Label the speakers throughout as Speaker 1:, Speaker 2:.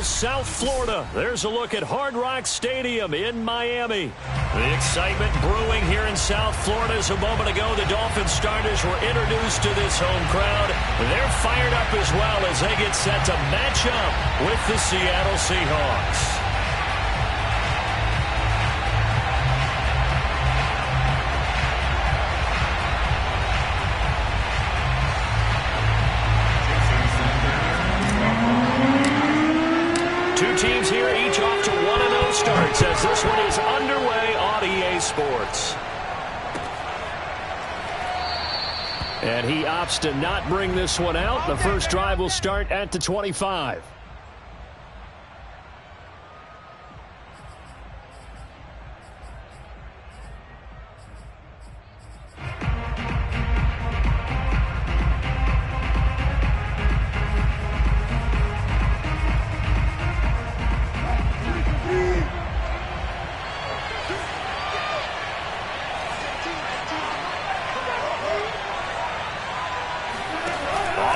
Speaker 1: Seattle, South Florida. There's a look at Hard Rock Stadium in Miami. The excitement brewing here in South Florida as a moment ago. The Dolphins starters were introduced to this home crowd. They're fired up as well as they get set to match up with the Seattle Seahawks. Two teams here, each off to 1-0 starts as this one is underway on EA Sports. And he opts to not bring this one out. The first drive will start at the 25.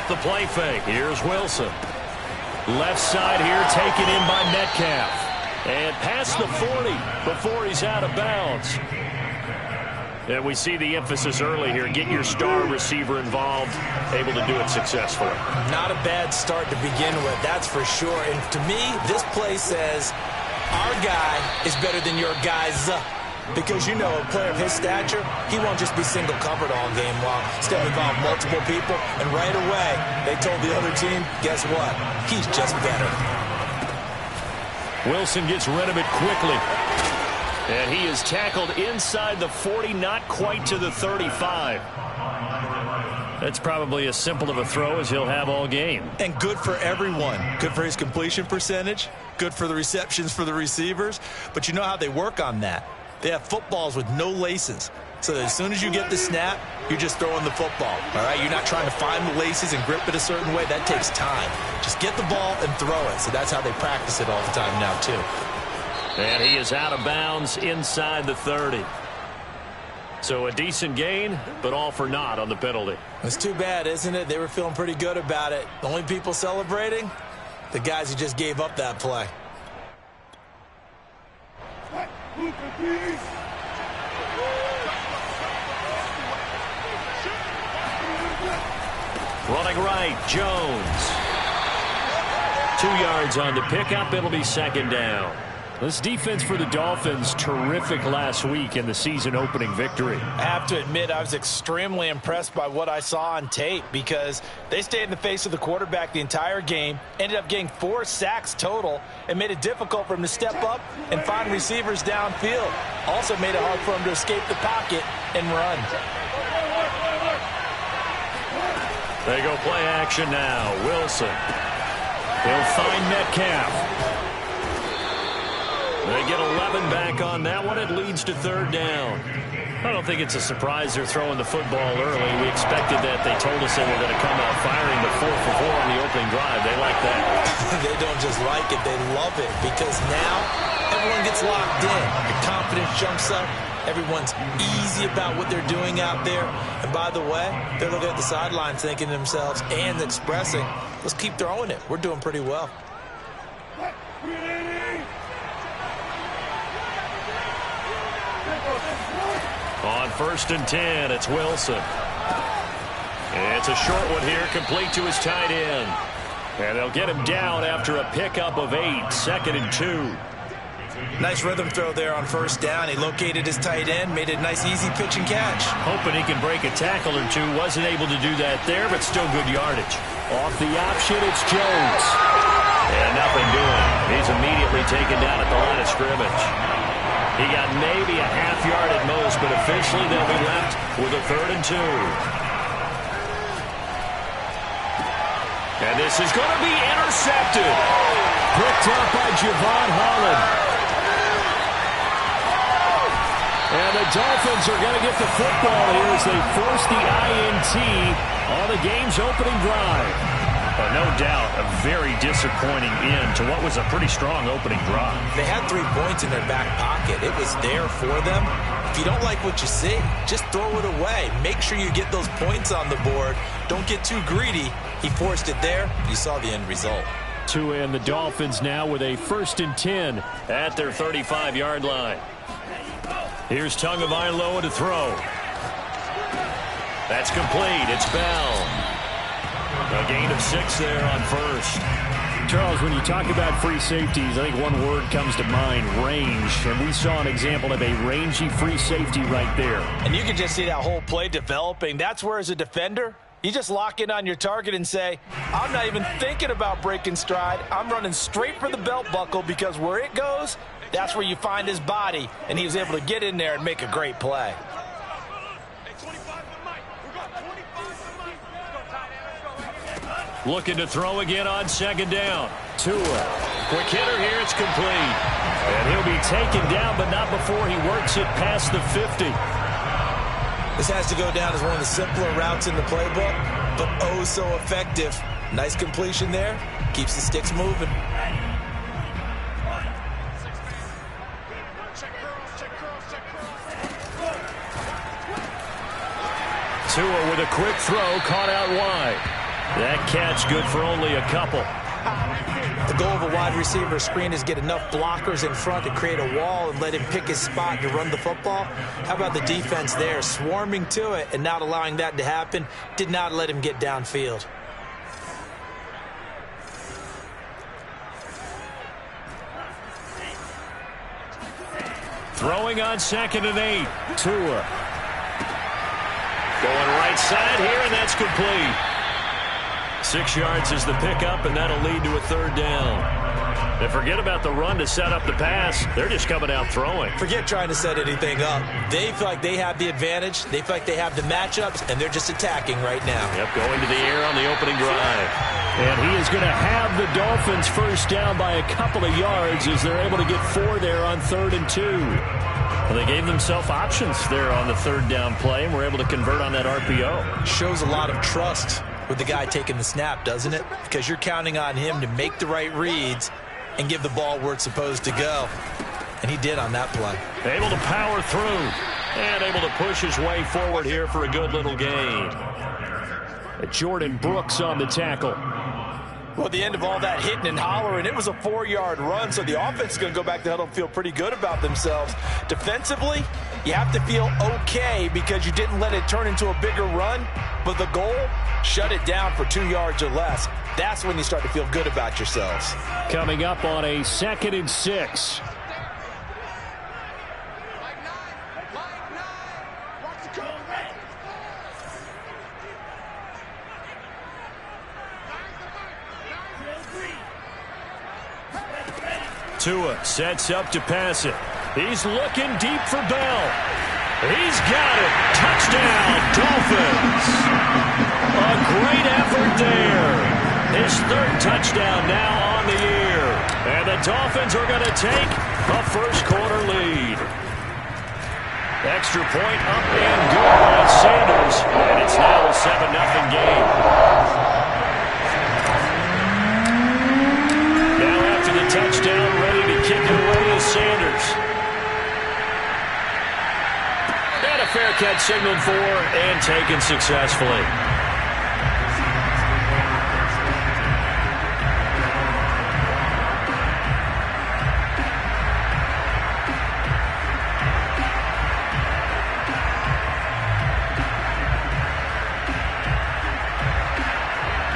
Speaker 1: The play fake. Here's Wilson. Left side here taken in by Metcalf. And past the 40 before he's out of bounds. And we see the emphasis early here. Get your star receiver involved. Able to do it successfully.
Speaker 2: Not a bad start to begin with, that's for sure. And to me, this play says our guy is better than your guy's. Because, you know, a player of his stature, he won't just be single covered all game long. He's going to involve multiple people, and right away, they told the other team, guess what? He's just better.
Speaker 1: Wilson gets rid of it quickly. And he is tackled inside the 40, not quite to the 35. That's probably as simple of a throw as he'll have all game.
Speaker 2: And good for everyone. Good for his completion percentage. Good for the receptions for the receivers. But you know how they work on that. They have footballs with no laces. So that as soon as you get the snap, you're just throwing the football. All right, you're not trying to find the laces and grip it a certain way. That takes time. Just get the ball and throw it. So that's how they practice it all the time now, too.
Speaker 1: And he is out of bounds inside the 30. So a decent gain, but all for naught on the penalty.
Speaker 2: It's too bad, isn't it? They were feeling pretty good about it. The only people celebrating, the guys who just gave up that play.
Speaker 1: Running right, Jones. 2 yards on the pickup. It'll be second down. This defense for the Dolphins, terrific last week in the season-opening victory.
Speaker 3: I have to admit, I was extremely impressed by what I saw on tape because they stayed in the face of the quarterback the entire game, ended up getting 4 sacks total, and made it difficult for him to step up and find receivers downfield. Also made it hard for him to escape the pocket and run.
Speaker 1: They go play action now. Wilson. He'll find Metcalf. They get 11 back on that one. It leads to third down. I don't think it's a surprise they're throwing the football early. We expected that. They told us they were going to come out firing, but 4 for 4 on the opening drive. They like that.
Speaker 2: They don't just like it. They love it because now everyone gets locked in. The confidence jumps up. Everyone's easy about what they're doing out there. And by the way, they're looking at the sideline thinking to themselves and expressing, let's keep throwing it. We're doing pretty well.
Speaker 1: On 1st and 10, it's Wilson. It's a short one here, complete to his tight end. And they'll get him down after a pickup of 8, 2nd and 2.
Speaker 2: Nice rhythm throw there on 1st down. He located his tight end, made it a nice easy pitch and catch.
Speaker 1: Hoping he can break a tackle or two. Wasn't able to do that there, but still good yardage. Off the option, it's Jones. And nothing doing. He's immediately taken down at the line of scrimmage. He got maybe a half yard at most, but officially they'll be left with a 3rd and 2. And this is going to be intercepted. Picked up by Javon Holland. And the Dolphins are going to get the football here as they force the INT on the game's opening drive. But no doubt, a very disappointing end to what was a pretty strong opening drive.
Speaker 2: They had 3 points in their back pocket. It was there for them. If you don't like what you see, just throw it away. Make sure you get those points on the board. Don't get too greedy. He forced it there. You saw the end result.
Speaker 1: Tua and the Dolphins now with a 1st and 10 at their 35-yard line. Here's Tagovailoa to throw. That's complete. It's Bell. A gain of 6 there on first. Charles, when you talk about free safeties, I think one word comes to mind, range. And we saw an example of a rangy free safety right there.
Speaker 3: And you can just see that whole play developing. That's where, as a defender, you just lock in on your target and say, I'm not even thinking about breaking stride. I'm running straight for the belt buckle, because where it goes, that's where you find his body. And he was able to get in there and make a great play.
Speaker 1: Looking to throw again on 2nd down. Tua. Quick hitter here. It's complete. And he'll be taken down, but not before he works it past the 50.
Speaker 3: This has to go down as one of the simpler routes in the playbook, but oh so effective. Nice completion there. Keeps the sticks moving.
Speaker 1: Tua with a quick throw, caught out wide. That catch good for only a couple.
Speaker 3: The goal of a wide receiver screen is get enough blockers in front to create a wall and let him pick his spot to run the football. How about the defense there, swarming to it and not allowing that to happen? Did not let him get downfield.
Speaker 1: Throwing on 2nd and 8. Tua. Going right side here, and that's complete. 6 yards is the pickup, and that'll lead to a 3rd down. And forget about the run to set up the pass. They're just coming out throwing.
Speaker 3: Forget trying to set anything up. They feel like they have the advantage. They feel like they have the matchups, and they're just attacking right now.
Speaker 1: Yep, going to the air on the opening drive. And he is going to have the Dolphins 1st down by a couple of yards as they're able to get 4 there on 3rd and 2. Well, they gave themselves options there on the 3rd down play, and were able to convert on that RPO.
Speaker 3: Shows a lot of trust with the guy taking the snap, doesn't it? Because you're counting on him to make the right reads and give the ball where it's supposed to go. And he did on that play.
Speaker 1: Able to power through and able to push his way forward here for a good little gain. Jordan Brooks on the tackle.
Speaker 3: Well, at the end of all that hitting and hollering, it was a 4-yard run, so the offense is going to go back to huddle and feel pretty good about themselves. Defensively, you have to feel okay because you didn't let it turn into a bigger run, but the goal, shut it down for 2 yards or less. That's when you start to feel good about yourselves.
Speaker 1: Coming up on a 2nd and 6. Tua sets up to pass it. He's looking deep for Bell. He's got it. Touchdown, Dolphins. A great effort there. His 3rd touchdown now on the year. And the Dolphins are going to take a 1st quarter lead. Extra point up and good by Sanders. And it's now a 7-0 game. Now after the touchdown, ready to kick it away is Sanders. And a fair catch signaled for and taken successfully.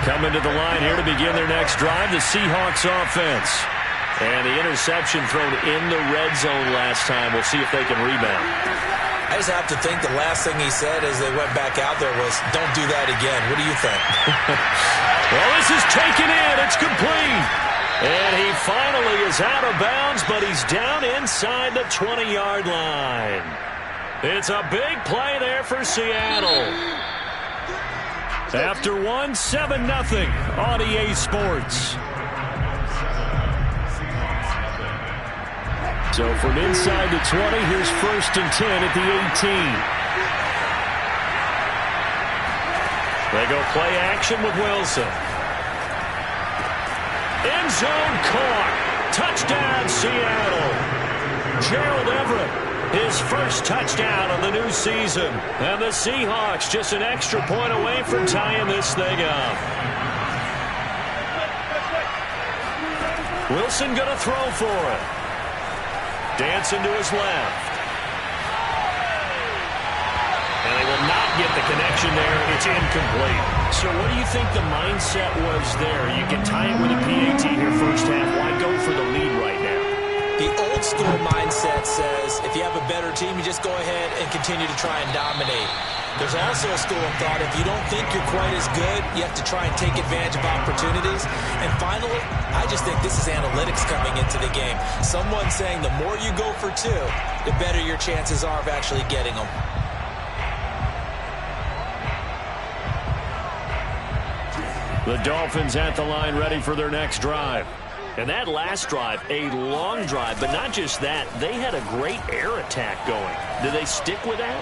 Speaker 1: Coming to the line here to begin their next drive, the Seahawks offense. And the interception thrown in the red zone last time. We'll see if they can rebound.
Speaker 3: I just have to think the last thing he said as they went back out there was, don't do that again. What do you think?
Speaker 1: Well, this is taken in. It's complete. And he finally is out of bounds, but he's down inside the 20-yard line. It's a big play there for Seattle. After 7-0 on EA Sports. So from inside the 20, here's 1st and 10 at the 18. They go play action with Wilson. End zone caught. Touchdown, Seattle. Gerald Everett. His 1st touchdown of the new season. And the Seahawks just an extra point away from tying this thing up. Wilson going to throw for it. Dancing to his left. And they will not get the connection there. It's incomplete. So what do you think the mindset was there? You can tie it with a PAT here first half. Why go for the lead right now?
Speaker 3: The old school mindset says if you have a better team, you just go ahead and continue to try and dominate. There's also a school of thought, if you don't think you're quite as good, you have to try and take advantage of opportunities. And finally, I just think this is analytics coming into the game. Someone saying the more you go for two, the better your chances are of actually getting them.
Speaker 1: The Dolphins at the line ready for their next drive. And that last drive, a long drive, but not just that. They had a great air attack going. Do they stick with that?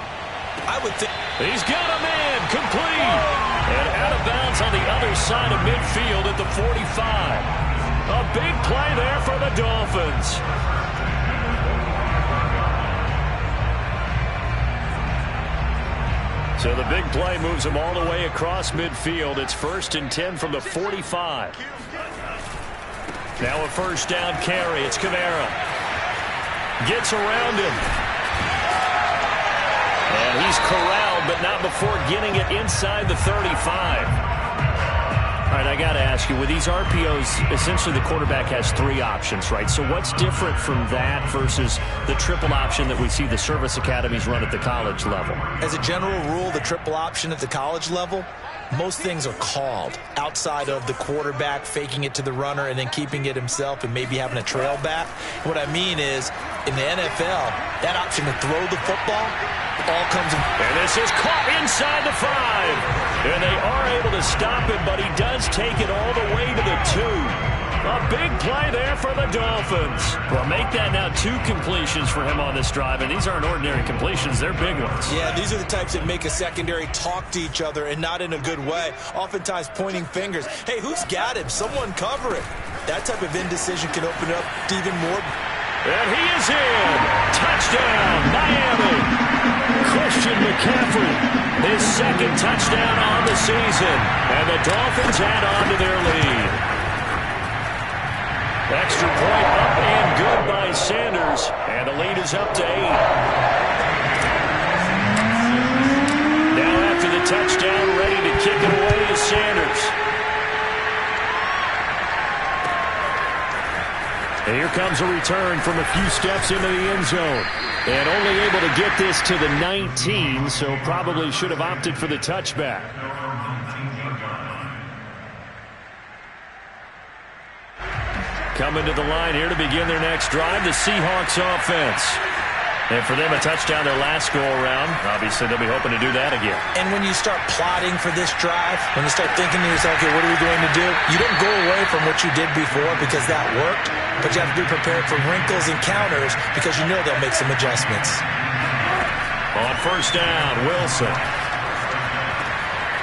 Speaker 3: I would think.
Speaker 1: He's got a man, complete. And out of bounds on the other side of midfield at the 45. A big play there for the Dolphins. So the big play moves him all the way across midfield. It's 1st and 10 from the 45. Now a first down carry. It's Kamara. Gets around him. And he's corralled, but not before getting it inside the 35. All right, I got to ask you, with these RPOs, essentially the quarterback has 3 options, right? So what's different from that versus the triple option that we see the service academies run at the college level?
Speaker 3: As a general rule, the triple option at the college level, most things are called outside of the quarterback faking it to the runner and then keeping it himself and maybe having a trail back. What I mean is, in the NFL, that option to throw the football all comes in.
Speaker 1: And this is caught inside the 5. And they are able to stop it, but he does take it all the way to the 2. A big play there for the Dolphins. Well, make that now 2 completions for him on this drive, and these aren't ordinary completions. They're big ones.
Speaker 3: Yeah, these are the types that make a secondary talk to each other and not in a good way. Oftentimes pointing fingers. Hey, who's got him? Someone cover it. That type of indecision can open up to even more.
Speaker 1: And he is in. Touchdown, Miami. Christian McCaffrey, his 2nd touchdown on the season. And the Dolphins add on to their lead. Extra point up and good by Sanders. And the lead is up to 8. Now after the touchdown, ready to kick it away is Sanders. And here comes a return from a few steps into the end zone. And only able to get this to the 19, so probably should have opted for the touchback. Coming to the line here to begin their next drive, the Seahawks offense. And for them, a touchdown their last go-around. Obviously, they'll be hoping to do that again.
Speaker 3: And when you start plotting for this drive, when you start thinking to yourself, okay, what are we going to do? You don't go away from what you did before because that worked, but you have to be prepared for wrinkles and counters because you know they'll make some adjustments.
Speaker 1: On first down, Wilson.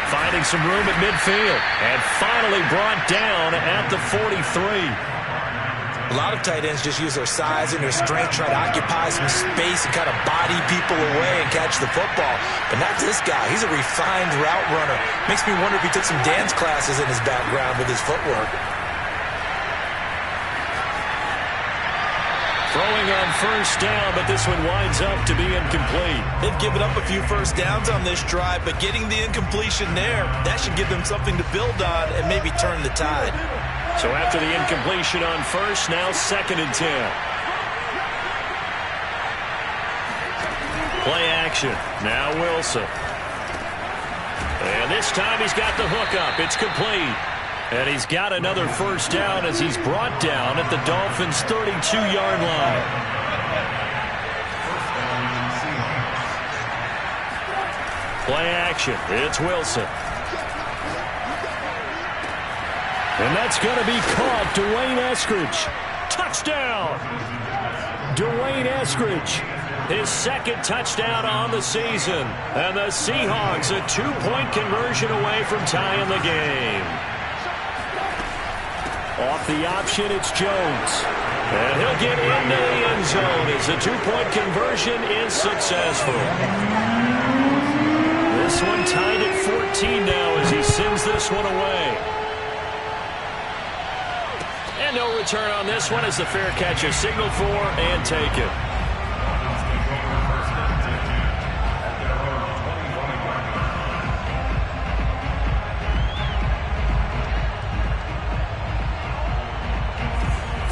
Speaker 1: Finding some room at midfield. And finally brought down at the 43.
Speaker 3: A lot of tight ends just use their size and their strength, try to occupy some space and kind of body people away and catch the football. But not this guy. He's a refined route runner. Makes me wonder if he took some dance classes in his background with his footwork.
Speaker 1: Throwing on first down, but this one winds up to be incomplete.
Speaker 3: They've given up a few first downs on this drive, but getting the incompletion there, that should give them something to build on and maybe turn the tide.
Speaker 1: So after the incompletion on first, now 2nd and 10. Play action. Now Wilson. And this time he's got the hook up. It's complete. And he's got another first down as he's brought down at the Dolphins' 32-yard line. Play action. It's Wilson. And that's going to be caught. Dwayne Eskridge. Touchdown. Dwayne Eskridge. His 2nd touchdown on the season. And the Seahawks a 2-point conversion away from tying the game. Off the option, it's Jones. And he'll get into the end zone as the 2-point conversion is successful. This one tied at 14 now as he sends this one away. And no return on this one as the fair catch is signaled for and taken.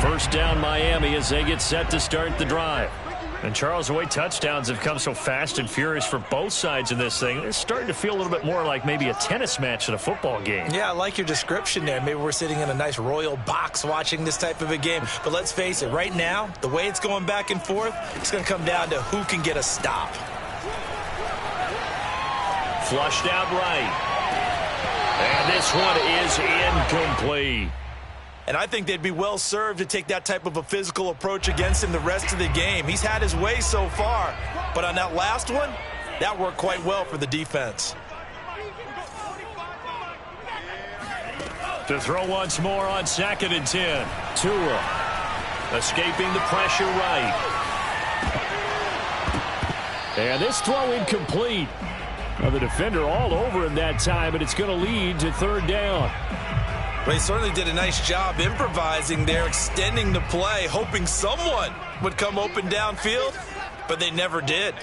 Speaker 1: First down Miami as they get set to start the drive. And Charles, the way touchdowns have come so fast and furious for both sides in this thing, it's starting to feel a little bit more like maybe a tennis match than a football game.
Speaker 3: Yeah, I like your description there. Maybe we're sitting in a nice royal box watching this type of a game. But let's face it, right now, the way it's going back and forth, it's going to come down to who can get a stop.
Speaker 1: Flushed out right. And this one is incomplete.
Speaker 3: And I think they'd be well served to take that type of a physical approach against him the rest of the game. He's had his way so far. But on that last one, that worked quite well for the defense.
Speaker 1: To throw once more on 2nd and 10. Tua escaping the pressure right. And this throw incomplete. Well, the defender all over him that time, but it's going to lead to 3rd down.
Speaker 3: But he certainly did a nice job improvising there, extending the play, hoping someone would come open downfield, but they never did.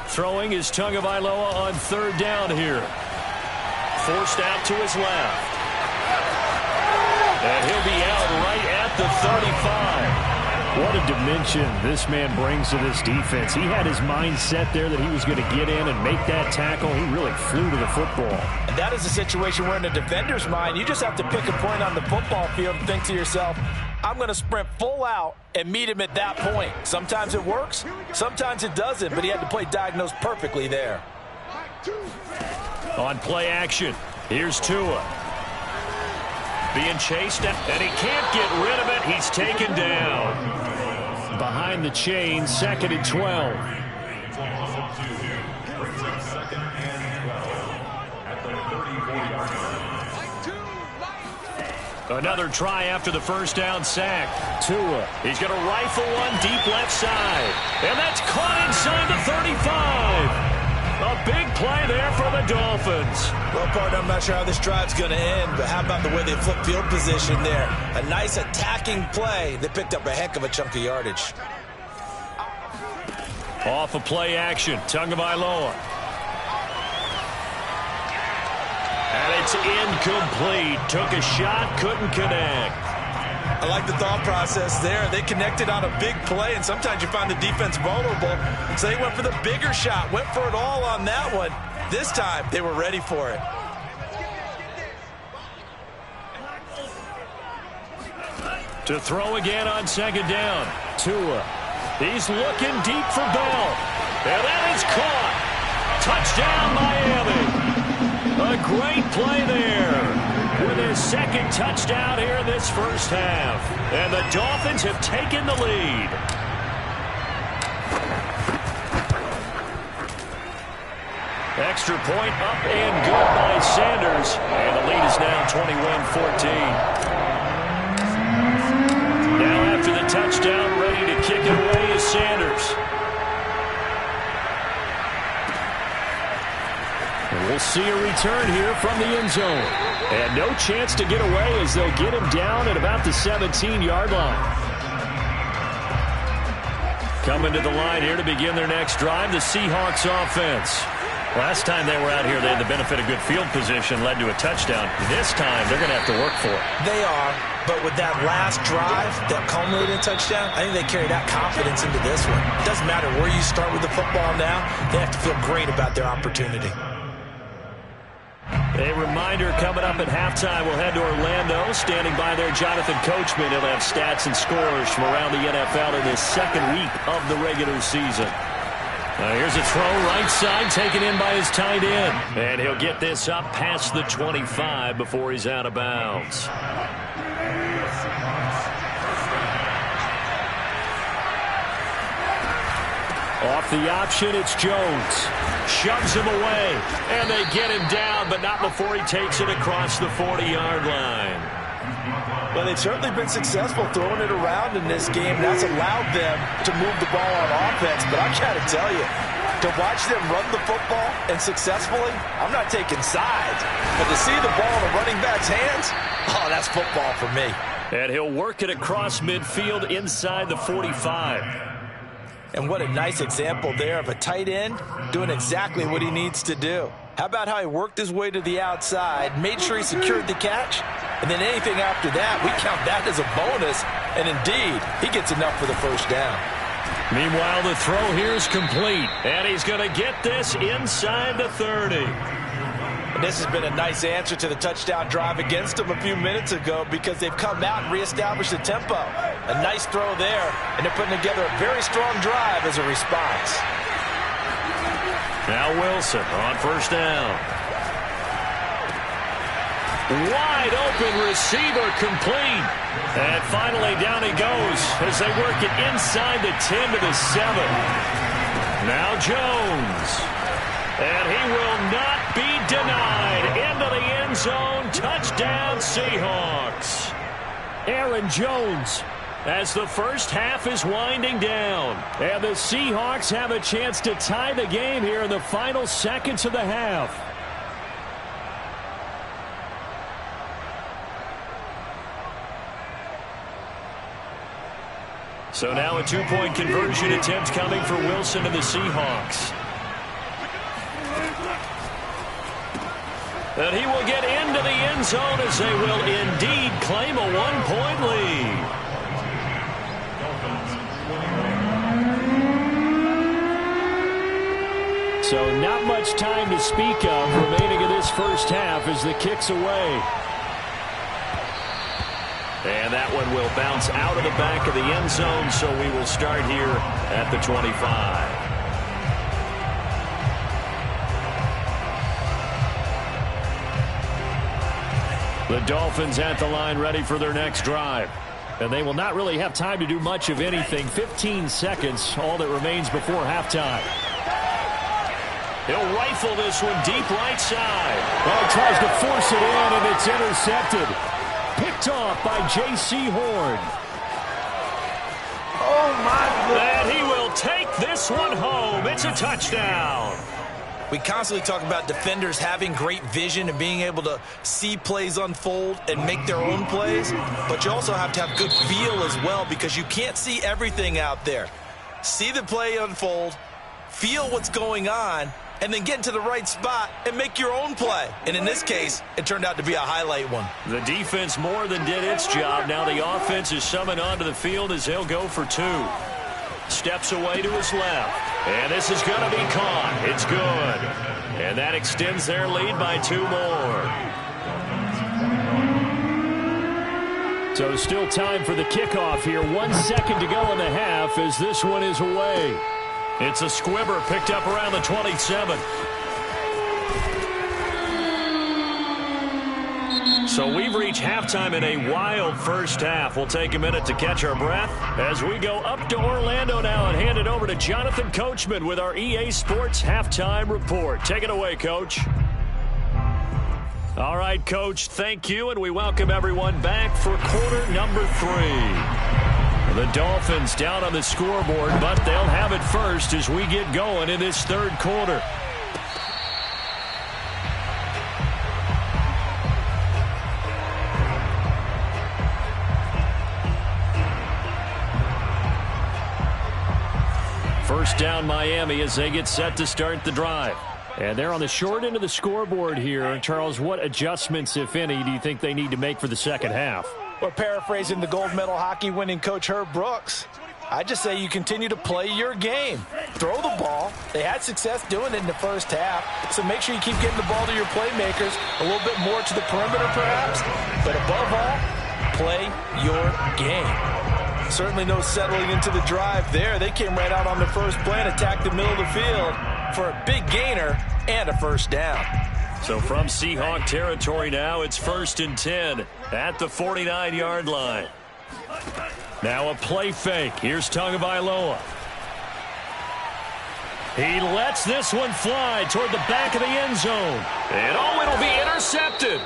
Speaker 1: Throwing is Tagovailoa on 3rd down here. Forced out to his left. And he'll be out right at the 35. What a dimension this man brings to this defense. He had his mind set there that he was going to get in and make that tackle. He really flew to the football.
Speaker 3: And that is a situation where in the defender's mind, you just have to pick a point on the football field and think to yourself, I'm going to sprint full out and meet him at that point. Sometimes it works, sometimes it doesn't, but he had to play diagnosed perfectly there.
Speaker 1: On play action, here's Tua. Being chased, and he can't get rid of it. He's taken down. Behind the chain, 2nd and 12. Another try after the first down sack. Tua, he's going to rifle one deep left side. And that's caught inside the 35. A big play there for the Dolphins.
Speaker 3: Well, partner, I'm not sure how this drive's going to end, but how about the way they flip field position there? A nice attacking play. They picked up a heck of a chunk of yardage.
Speaker 1: Off of play action, Tagovailoa. And it's incomplete. Took a shot, couldn't connect.
Speaker 3: I like the thought process there. They connected on a big play, and sometimes you find the defense vulnerable. So they went for the bigger shot, went for it all on that one. This time, they were ready for it.
Speaker 1: To throw again on 2nd down. Tua. He's looking deep for Bell. And that is caught. Touchdown, Miami. A great play there. With his 2nd touchdown here in this first half. And the Dolphins have taken the lead. Extra point up and good by Sanders. And the lead is now 21-14. Now after the touchdown, ready to kick it away is Sanders. And we'll see a return here from the end zone. And no chance to get away as they'll get him down at about the 17-yard line. Coming to the line here to begin their next drive, the Seahawks offense. Last time they were out here, they had the benefit of good field position, led to a touchdown. This time, they're going to have to work for it.
Speaker 3: They are, but with that last drive that culminated in a touchdown, I think they carry that confidence into this one. It doesn't matter where you start with the football now. They have to feel great about their opportunity.
Speaker 1: A reminder coming up at halftime, we'll head to Orlando. Standing by there, Jonathan Coachman. He'll have stats and scores from around the NFL in this 2nd week of the regular season. Here's a throw right side taken in by his tight end. And he'll get this up past the 25 before he's out of bounds. Off the option, it's Jones. Shoves him away, and they get him down, but not before he takes it across the 40-yard line.
Speaker 3: Well, they've certainly been successful throwing it around in this game. That's allowed them to move the ball on offense, but I got to tell you, To watch them run the football and successfully, I'm not taking sides. But to see the ball in the running back's hands, oh, that's football for me.
Speaker 1: And he'll work it across midfield inside the 45.
Speaker 3: And what a nice example there of a tight end doing exactly what he needs to do. How about how he worked his way to the outside, made sure he secured the catch, and then anything after that, we count that as a bonus. And indeed, he gets enough for the first down.
Speaker 1: Meanwhile, the throw here is complete, and he's going to get this inside the 30.
Speaker 3: And this has been a nice answer to the touchdown drive against them a few minutes ago because they've come out and reestablished the tempo. A nice throw there, and they're putting together a very strong drive as a response.
Speaker 1: Now Wilson on first down. Wide open receiver complete. And finally down he goes as they work it inside the 10 to the 7. Now Jones. And he will not be denied. Into the end zone. Touchdown Seahawks. Aaron Jones as the first half is winding down. And the Seahawks have a chance to tie the game here in the final seconds of the half. So now a two-point conversion attempt coming for Wilson and the Seahawks. And he will get into the end zone as they will indeed claim a one-point lead. So not much time to speak of remaining in this first half as the kick's away. And that one will bounce out of the back of the end zone, so we will start here at the 25. The Dolphins at the line ready for their next drive. And they will not really have time to do much of anything. 15 seconds, all that remains before halftime. He'll rifle this one deep right side. Well, he tries to force it in, and it's intercepted. Picked off by J.C. Horn.
Speaker 3: Oh, my goodness.
Speaker 1: And he will take this one home. It's a touchdown.
Speaker 2: We constantly talk about defenders having great vision and being able to see plays unfold and make their own plays, but you also have to have good feel as well because you can't see everything out there. See the play unfold, feel what's going on, and then get into the right spot and make your own play. And in this case, it turned out to be a highlight one.
Speaker 1: The defense more than did its job. Now the offense is summoned onto the field as they'll go for two. Steps away to his left. And this is going to be caught. It's good. And that extends their lead by two more. So still time for the kickoff here. 1 second to go in the half as this one is away. It's a squibber picked up around the 27. So we've reached halftime in a wild first half. We'll take a minute to catch our breath as we go up to Orlando now and hand it over to Jonathan Coachman with our EA Sports Halftime Report. Take it away, Coach. All right, Coach, thank you, and we welcome everyone back for quarter number 3. The Dolphins down on the scoreboard, but they'll have it first as we get going in this third quarter. First down Miami as they get set to start the drive. And they're on the short end of the scoreboard here. And Charles, what adjustments, if any, do you think they need to make for the second half?
Speaker 3: Well, paraphrasing the gold medal hockey winning coach Herb Brooks, I just say you continue to play your game. Throw the ball. They had success doing it in the first half, so make sure you keep getting the ball to your playmakers, a little bit more to the perimeter perhaps, but above all, play your game. Certainly no settling into the drive there. They came right out on the first play and attacked the middle of the field for a big gainer and a first down.
Speaker 1: So from Seahawk territory now, it's 1st and 10 at the 49-yard line. Now a play fake. Here's Tagovailoa. He lets this one fly toward the back of the end zone. And it'll be intercepted.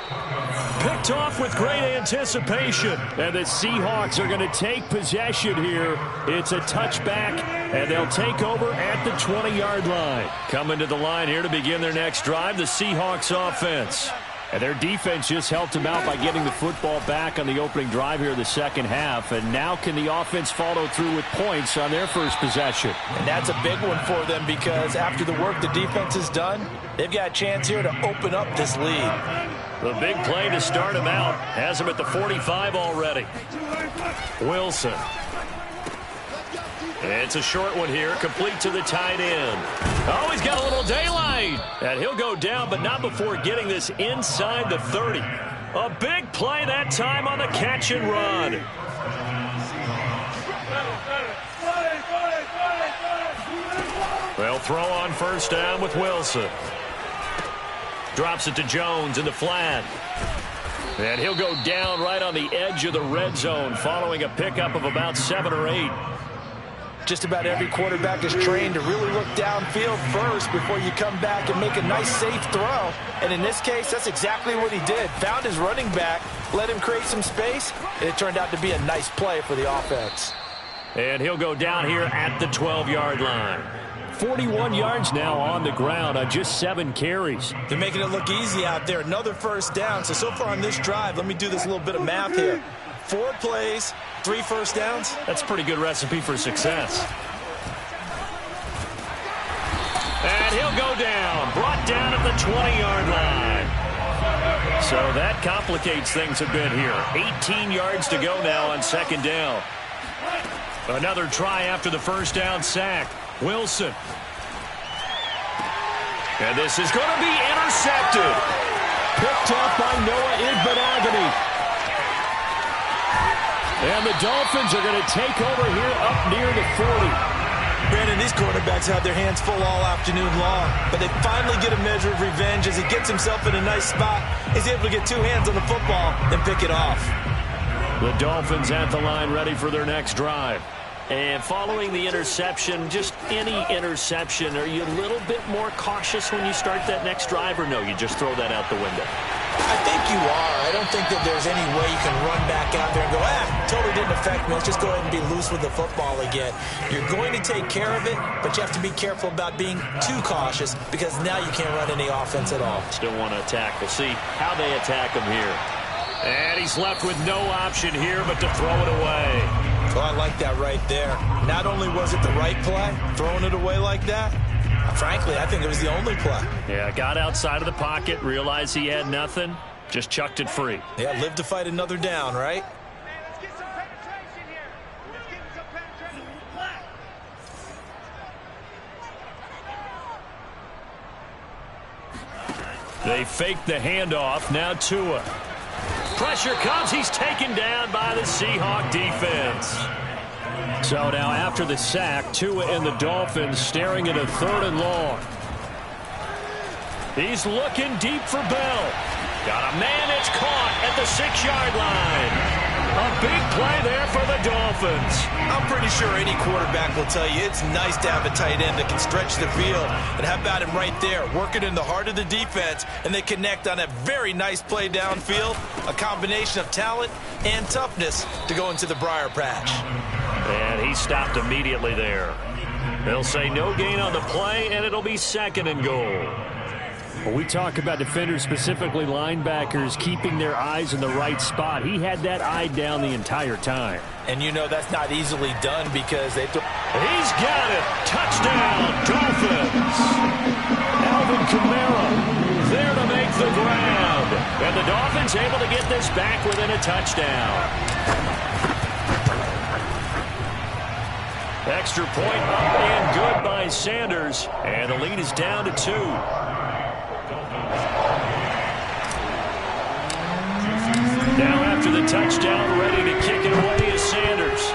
Speaker 1: Picked off with great anticipation. And the Seahawks are going to take possession here. It's a touchback, and they'll take over at the 20-yard line. Coming to the line here to begin their next drive, the Seahawks offense. And their defense just helped them out by getting the football back on the opening drive here in the second half. And now can the offense follow through with points on their first possession?
Speaker 3: And that's a big one for them because after the work the defense has done, they've got a chance here to open up this lead.
Speaker 1: The big play to start him out has him at the 45 already. Wilson. It's a short one here, complete to the tight end. Oh, he's got a little daylight. And he'll go down, but not before getting this inside the 30. A big play that time on the catch and run. They'll throw on first down with Wilson. Drops it to Jones in the flat. And he'll go down right on the edge of the red zone following a pickup of about 7 or 8.
Speaker 3: Just about every quarterback is trained to really look downfield first before you come back and make a nice, safe throw. And in this case, that's exactly what he did. Found his running back, let him create some space, and it turned out to be a nice play for the offense.
Speaker 1: And he'll go down here at the 12-yard line. 41 yards now on the ground on just 7 carries.
Speaker 2: They're making it look easy out there. Another first down. So far on this drive, let me do this little bit of math here. 4 plays, 3 first downs.
Speaker 1: That's a pretty good recipe for success. And he'll go down. Brought down at the 20-yard line. So that complicates things a bit here. 18 yards to go now on second down. Another try after the first down sack. Wilson. And this is going to be intercepted. Picked off by Noah Igbenogany. And the Dolphins are going to take over here up near the 40.
Speaker 2: Brandon, these quarterbacks have their hands full all afternoon long, but they finally get a measure of revenge as he gets himself in a nice spot. He's able to get 2 hands on the football and pick it off.
Speaker 1: The Dolphins at the line ready for their next drive. And following the interception, just any interception, are you a little bit more cautious when you start that next drive, or no, you just throw that out the window?
Speaker 2: I think you are. I don't think that there's any way you can run back out there and go, totally didn't affect me. Let's just go ahead and be loose with the football again. You're going to take care of it, but you have to be careful about being too cautious because now you can't run any offense at all.
Speaker 1: Still want to attack. We'll see how they attack him here. And he's left with no option here but to throw it away.
Speaker 2: Oh, I like that right there. Not only was it the right play, throwing it away like that, frankly, I think it was the only play.
Speaker 1: Yeah, got outside of the pocket, realized he had nothing, just chucked it free.
Speaker 2: Yeah, live to fight another down, right?
Speaker 1: They fake the handoff. Now Tua. Pressure comes. He's taken down by the Seahawk defense. So now after the sack, Tua and the Dolphins staring at a 3rd and long. He's looking deep for Bell. Got a man. It's caught at the 6-yard line. A big play there for the Dolphins.
Speaker 2: I'm pretty sure any quarterback will tell you it's nice to have a tight end that can stretch the field. And how about him right there, working in the heart of the defense, and they connect on a very nice play downfield, a combination of talent and toughness to go into the briar patch.
Speaker 1: And he stopped immediately there. They'll say no gain on the play, and it'll be 2nd and goal. When we talk about defenders, specifically linebackers, keeping their eyes in the right spot, he had that eye down the entire time.
Speaker 3: And you know that's not easily done because they throw.
Speaker 1: He's got it. Touchdown, Dolphins. Alvin Kamara there to make the grab. And the Dolphins able to get this back within a touchdown. Extra point up and good by Sanders. And the lead is down to 2. Now after the touchdown, ready to kick it away is Sanders.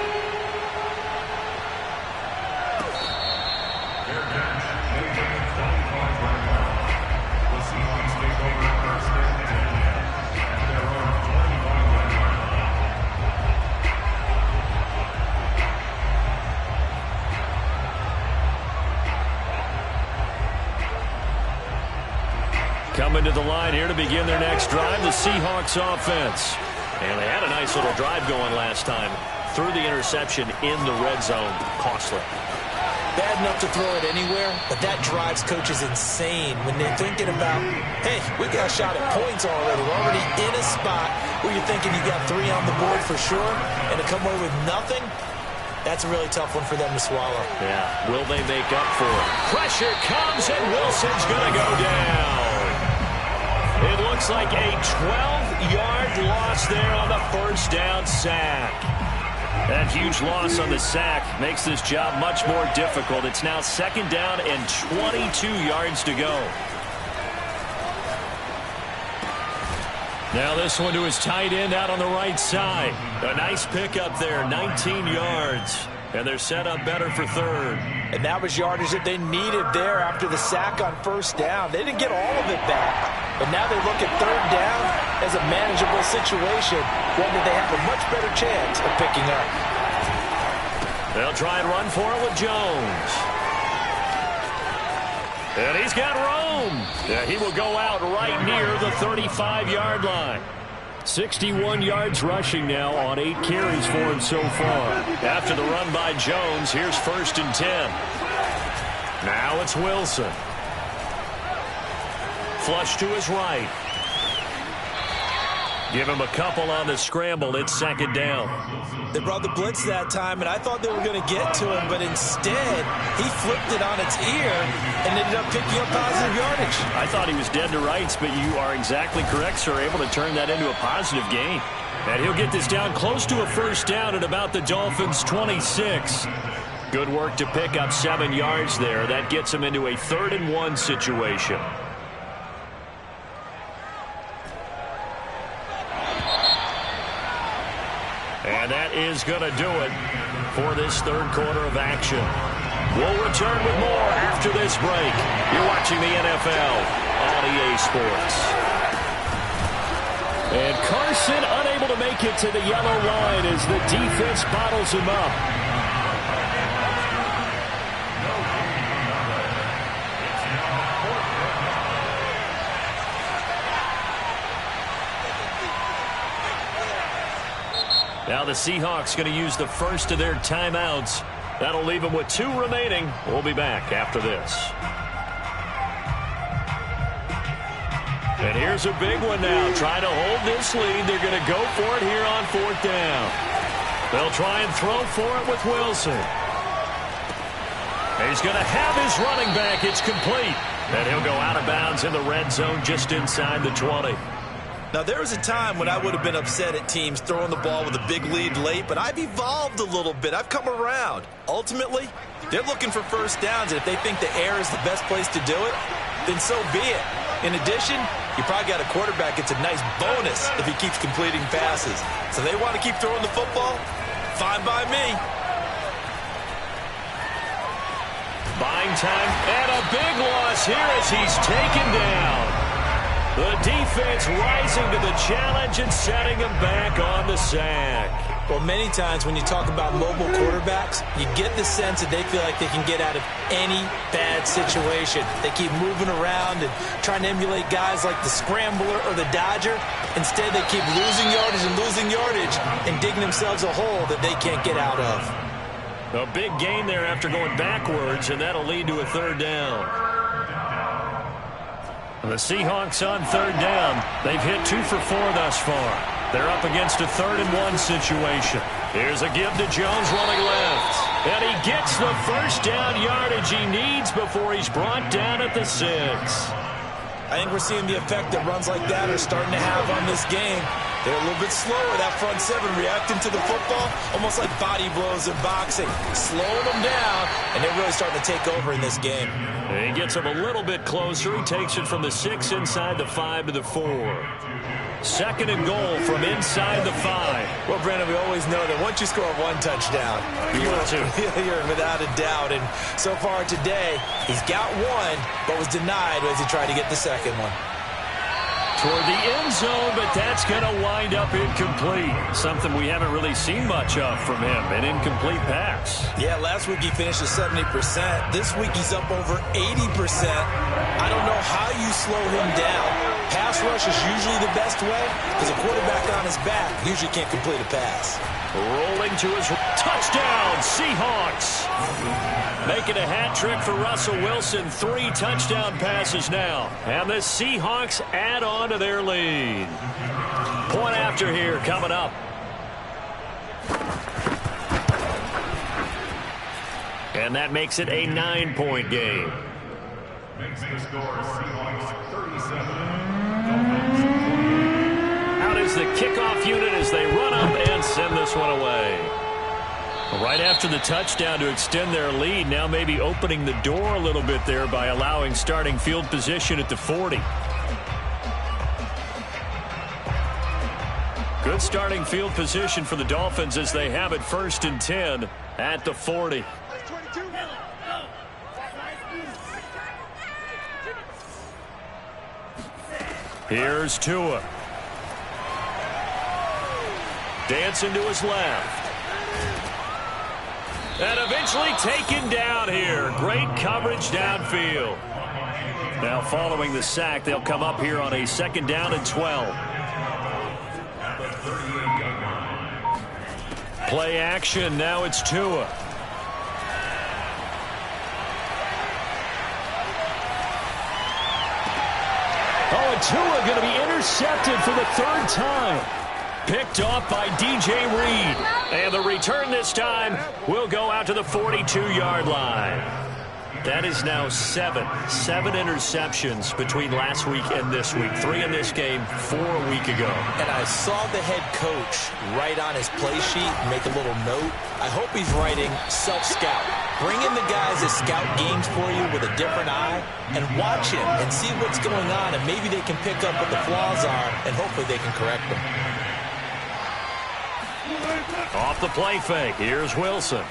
Speaker 1: coming to the line here to begin their next drive, the Seahawks offense. And they had a nice little drive going last time. Threw the interception in the red zone. Costly.
Speaker 3: Bad enough to throw it anywhere, but that drives coaches insane when they're thinking about, hey, we got a shot at points already. We're already in a spot where you're thinking you got 3 on the board for sure, and to come away with nothing, that's a really tough one for them to swallow.
Speaker 1: Yeah, will they make up for it? Pressure comes, and Wilson's going to go down. It looks like a 12-yard loss there on the first down sack. That huge loss on the sack makes this job much more difficult. It's now 2nd down and 22 yards to go. Now this one to his tight end out on the right side. A nice pickup there, 19 yards. And they're set up better for 3rd.
Speaker 3: And that was yardage that they needed there after the sack on first down. They didn't get all of it back, but now they look at 3rd down as a manageable situation, one that they have a much better chance of picking up.
Speaker 1: They'll try and run for it with Jones. And he's got room. Yeah, he will go out right near the 35-yard line. 61 yards rushing now on 8 carries for him so far. After the run by Jones, here's 1st and 10. Now it's Wilson. Flush to his right. Give him a couple on the scramble. It's 2nd down.
Speaker 3: They brought the blitz that time, and I thought they were going to get to him, but instead, he flipped it on its ear and ended up picking up positive yardage.
Speaker 1: I thought he was dead to rights, but you are exactly correct, sir. Able to turn that into a positive gain. And he'll get this down close to a 1st down at about the Dolphins' 26. Good work to pick up 7 yards there. That gets him into a 3rd and 1 situation. And that is going to do it for this 3rd quarter of action. We'll return with more after this break. You're watching the NFL on EA Sports. And Carson unable to make it to the yellow line as the defense bottles him up. Now the Seahawks going to use the first of their timeouts. That'll leave them with 2 remaining. We'll be back after this. And here's a big one now. Trying to hold this lead. They're going to go for it here on 4th down. They'll try and throw for it with Wilson. He's going to have his running back. It's complete. And he'll go out of bounds in the red zone just inside the 20.
Speaker 3: Now, there was a time when I would have been upset at teams throwing the ball with a big lead late, but I've evolved a little bit. I've come around. Ultimately, they're looking for 1st downs, and if they think the air is the best place to do it, then so be it. In addition, you probably got a quarterback. It's a nice bonus if he keeps completing passes. So they want to keep throwing the football? Fine by me.
Speaker 1: Buying time, and a big loss here as he's taken down. The defense rising to the challenge and setting him back on the sack.
Speaker 3: Well, many times when you talk about mobile quarterbacks, you get the sense that they feel like they can get out of any bad situation. They keep moving around and trying to emulate guys like the Scrambler or the Dodger. Instead, they keep losing yardage and digging themselves a hole that they can't get out of.
Speaker 1: A big gain there after going backwards, and that'll lead to a 3rd down. The Seahawks on 3rd down. They've hit 2 for 4 thus far. They're up against a 3rd and 1 situation. Here's a give to Jones running left. And he gets the 1st down yardage he needs before he's brought down at the 6.
Speaker 3: I think we're seeing the effect that runs like that are starting to have on this game. They're a little bit slower, that front 7, reacting to the football, almost like body blows in boxing, slowing them down, and they're really starting to take over in this game.
Speaker 1: And he gets him a little bit closer. He takes it from the 6 inside the 5 to the 4. 2nd and goal from inside the 5.
Speaker 3: Well, Brandon, we always know that once you score 1 touchdown, you're without a doubt. And so far today, he's got 1, but was denied as he tried to get the 2nd one.
Speaker 1: toward the end zone, but that's going to wind up incomplete. Something we haven't really seen much of from him, an incomplete pass.
Speaker 3: Yeah, last week he finished at 70%. This week he's up over 80%. I don't know how you slow him down. Pass rush is usually the best way because a quarterback on his back usually can't complete a pass.
Speaker 1: Rolling to his touchdown, Seahawks. Making a hat trick for Russell Wilson. 3 touchdown passes now. And the Seahawks add on to their lead. Point after here coming up. And that makes it a 9-point game.
Speaker 4: Makes the score Seahawks 37.
Speaker 1: Out is the kickoff unit as they run up and send this one away. Right after the touchdown to extend their lead, now maybe opening the door a little bit there by allowing starting field position at the 40. Good starting field position for the Dolphins as they have it 1st and 10 at the 40. Here's Tua. Dancing to his left. And eventually taken down here. Great coverage downfield. Now following the sack, they'll come up here on a 2nd down and 12. Play action. Now it's Tua. Oh, and Tua going to be intercepted for the 3rd time. Picked off by DJ Reed. And the return this time will go out to the 42-yard line. That is now 7 interceptions between last week and this week. 3 in this game, 4 a week ago.
Speaker 3: And I saw the head coach write on his play sheet, make a little note. I hope he's writing self-scout. Bring in the guys that scout games for you with a different eye and watch him and see what's going on, and maybe they can pick up what the flaws are, and hopefully they can correct them.
Speaker 1: Off the play fake, here's Wilson.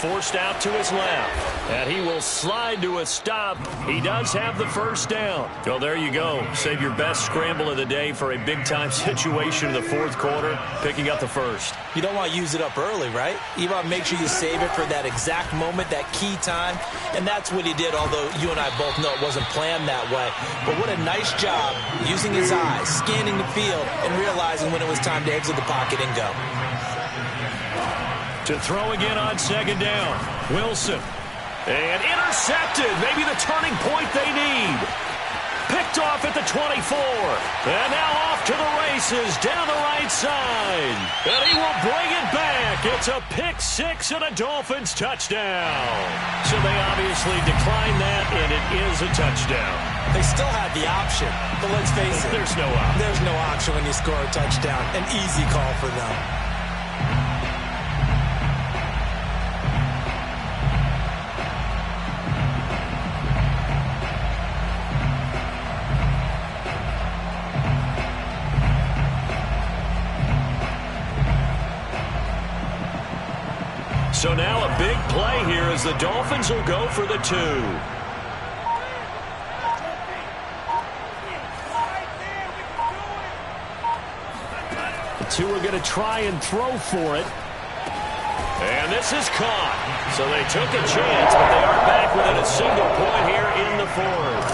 Speaker 1: Forced out to his left, and he will slide to a stop. He does have the 1st down. So there you go. Save your best scramble of the day for a big-time situation in the 4th quarter, picking up the 1st.
Speaker 3: You don't want to use it up early, right? You want to make sure you save it for that exact moment, that key time, and that's what he did, although you and I both know it wasn't planned that way. But what a nice job using his eyes, scanning the field, and realizing when it was time to exit the pocket and go.
Speaker 1: To throw again on 2nd down. Wilson. And intercepted. Maybe the turning point they need. Picked off at the 24. And now off to the races down the right side. And he will bring it back. It's a pick 6 and a Dolphins touchdown. So they obviously declined that, and it is a touchdown.
Speaker 3: They still had the option, but let's face it.
Speaker 1: There's no option.
Speaker 3: There's no option when you score a touchdown. An easy call for them.
Speaker 1: So now a big play here as the Dolphins will go for the 2. The 2 are going to try and throw for it. And this is caught. So they took a chance, but they are back within a single point here in the 4th.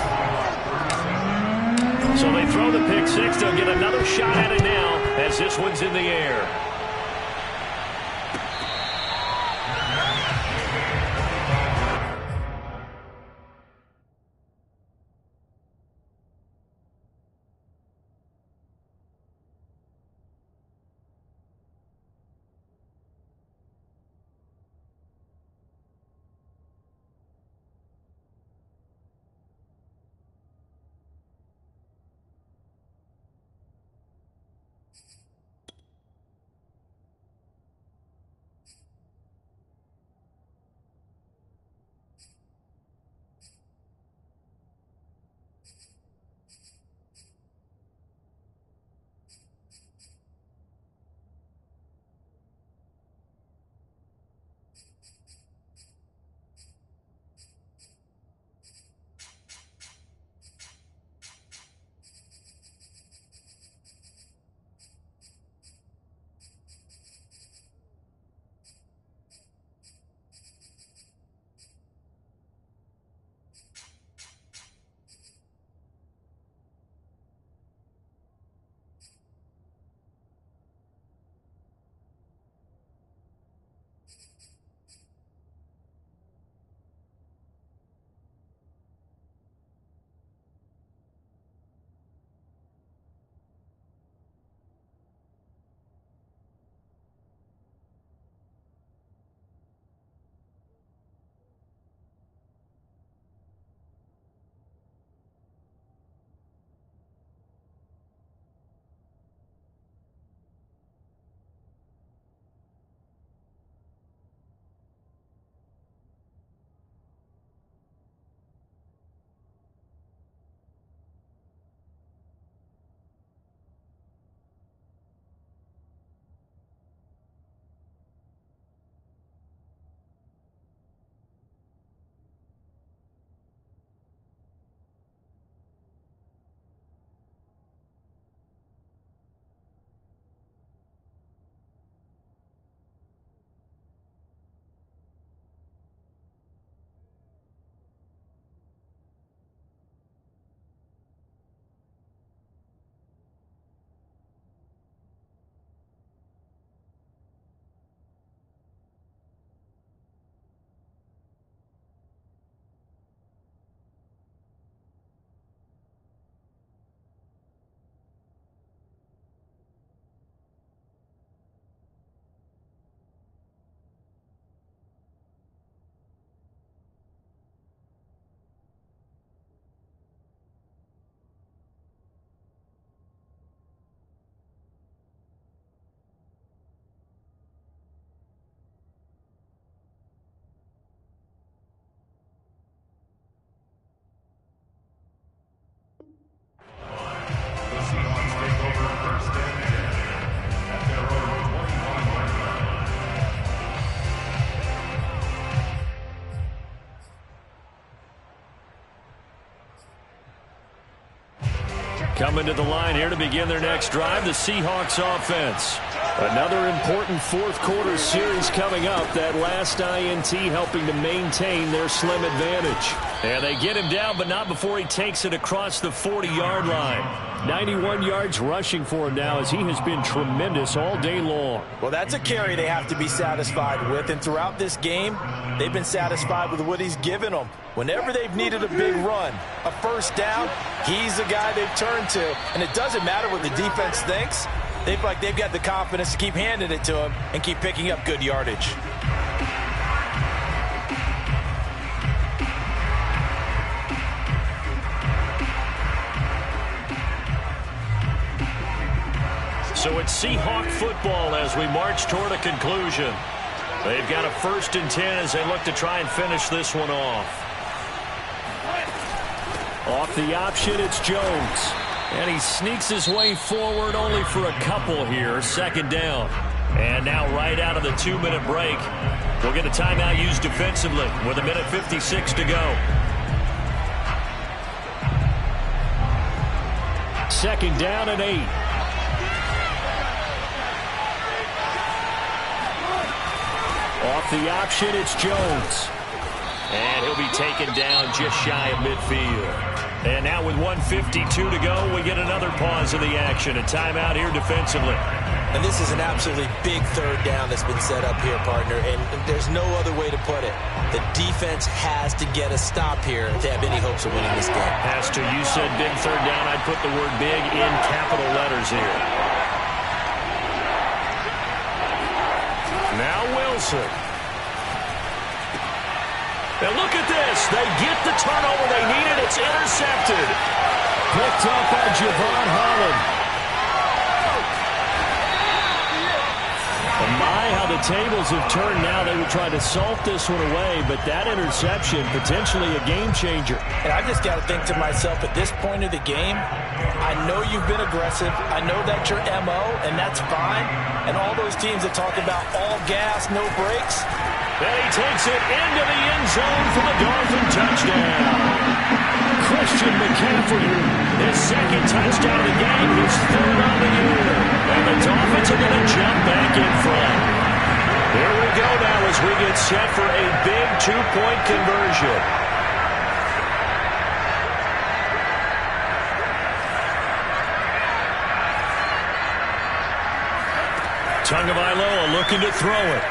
Speaker 1: So they throw the pick 6. They'll get another shot at it now as this one's in the air. Coming to the line here to begin their next drive, the Seahawks offense. Another important fourth quarter series coming up. That last INT helping to maintain their slim advantage. And they get him down, but not before he takes it across the 40-yard line. 91 yards rushing for him now as he has been tremendous all day long.
Speaker 3: Well, that's a carry they have to be satisfied with. And throughout this game, they've been satisfied with what he's given them. Whenever they've needed a big run, a first down, he's the guy they've turned to. And it doesn't matter what the defense thinks. They feel like they've got the confidence to keep handing it to him and keep picking up good yardage.
Speaker 1: So it's Seahawk football as we march toward a conclusion. They've got a 1st and 10 as they look to try and finish this one off. Off the option, it's Jones. And he sneaks his way forward only for a couple here. 2nd down. And now right out of the 2-minute break, we'll get a timeout used defensively with 1:56 to go. 2nd down and 8. Off the option, it's Jones. And he'll be taken down just shy of midfield. And now with 1:52 to go, we get another pause of the action. A timeout here defensively.
Speaker 3: And this is an absolutely big 3rd down that's been set up here, partner. And there's no other way to put it. The defense has to get a stop here to have any hopes of winning this game.
Speaker 1: Has to. You said big 3rd down. I'd put the word big in capital letters here. Now Wilson. And look at this. They get the turnover they needed. It's intercepted. Picked up by Javon Holland. And my, how the tables have turned now. They would try to salt this one away, but that interception, potentially a game changer.
Speaker 3: And I just got to think to myself, at this point of the game, I know you've been aggressive. I know that's your MO, and that's fine. And all those teams that talk about all gas, no brakes,
Speaker 1: and he takes it into the end zone for the Dolphin touchdown. Christian McCaffrey, his 2nd touchdown of the game, his 3rd on the year. And the Dolphins are going to jump back in front. Here we go now as we get set for a big 2-point conversion. Tagovailoa looking to throw it.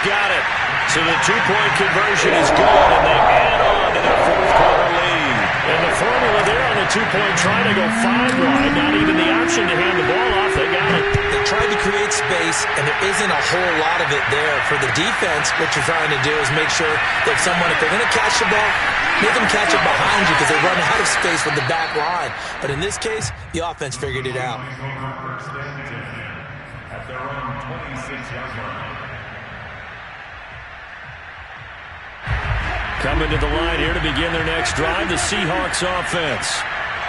Speaker 1: Got it. So the 2-point conversion is good, and they add on to their 4th quarter lead. And the formula there on the 2-point trying to go 5 wide, not even the option to hand the ball off. They got it.
Speaker 3: They tried to create space, and there isn't a whole lot of it there. For the defense, what you're trying to do is make sure that someone, if they're going to catch the ball, make them catch it behind you because they run out of space with the back line. But in this case, the offense figured it out.
Speaker 4: At their own 26-yard line.
Speaker 1: Coming to the line here to begin their next drive, the Seahawks offense.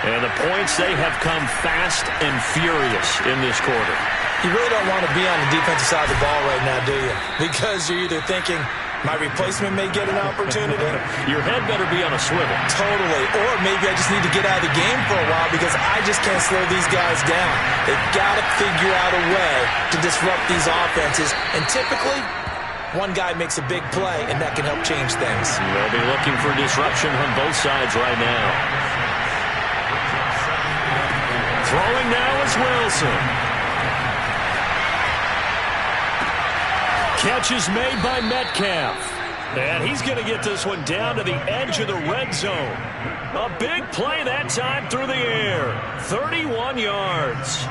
Speaker 1: And the points, they have come fast and furious in this quarter.
Speaker 3: You really don't want to be on the defensive side of the ball right now, do you? Because you're either thinking, my replacement may get an opportunity.
Speaker 1: Your head better be on a swivel.
Speaker 3: Totally. Or maybe I just need to get out of the game for a while because I just can't slow these guys down. They've got to figure out a way to disrupt these offenses. And typically, one guy makes a big play, and that can help change things.
Speaker 1: They'll be looking for disruption on both sides right now. Throwing now is Wilson. Catch is made by Metcalf. And he's going to get this one down to the edge of the red zone. A big play that time through the air. 31 yards.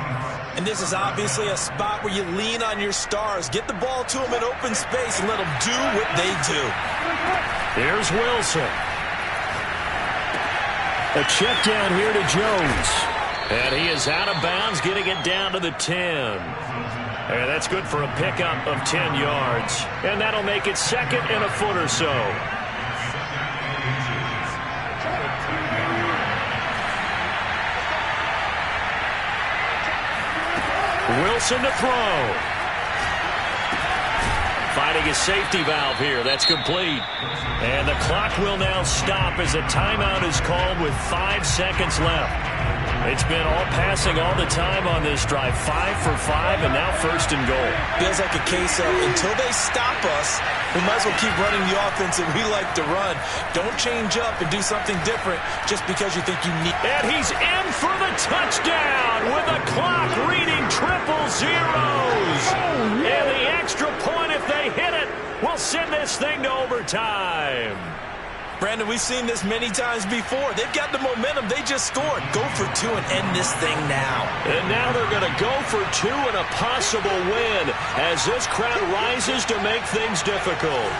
Speaker 3: And this is obviously a spot where you lean on your stars. Get the ball to them in open space and let them do what they do.
Speaker 1: Here's Wilson. A check down here to Jones. And he is out of bounds, getting it down to the 10. And that's good for a pickup of 10 yards. And that'll make it 2nd and a foot or so. Wilson to throw. finding his safety valve here. That's complete. And the clock will now stop as a timeout is called with 5 seconds left. It's been all passing all the time on this drive. 5 for 5, and now first and goal.
Speaker 3: Feels like a case of until they stop us, we might as well keep running the offense that we like to run. Don't change up and do something different just because you think you need.
Speaker 1: And he's in for the touchdown with the clock reading triple zeros. And the extra point, if they hit it, will send this thing to overtime.
Speaker 3: Brandon, we've seen this many times before. They've got the momentum. They just scored. Go for 2 and end this thing now.
Speaker 1: And now they're going to go for 2 and a possible win as this crowd rises to make things difficult.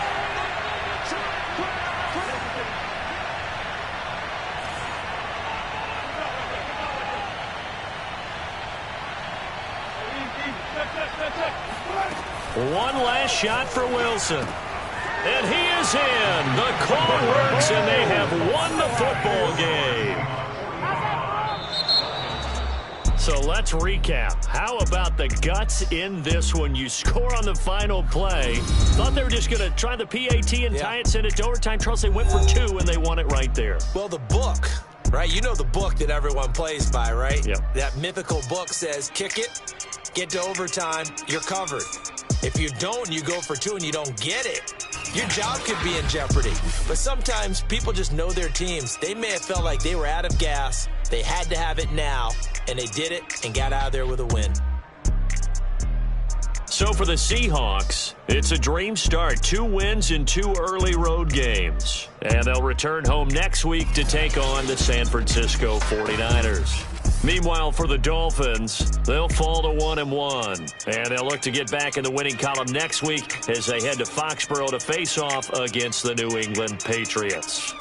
Speaker 1: One last shot for Wilson. And he is in. The call works, and they have won the football game. So let's recap. How about the guts in this one? You score on the final play. Thought they were just going to try the PAT and tie it, send it to overtime. Charles, they went for 2, and they won it right there.
Speaker 3: Well, the book, right? You know the book that everyone plays by, right?
Speaker 1: Yep.
Speaker 3: That mythical book says, kick it, get to overtime, you're covered. If you don't, you go for 2 and you don't get it, your job could be in jeopardy. But sometimes people just know their teams. They may have felt like they were out of gas. They had to have it now, and they did it and got out of there with a win.
Speaker 1: So for the Seahawks, it's a dream start. 2 wins in 2 early road games. And they'll return home next week to take on the San Francisco 49ers. Meanwhile, for the Dolphins, they'll fall to 1-1. And they'll look to get back in the winning column next week as they head to Foxborough to face off against the New England Patriots.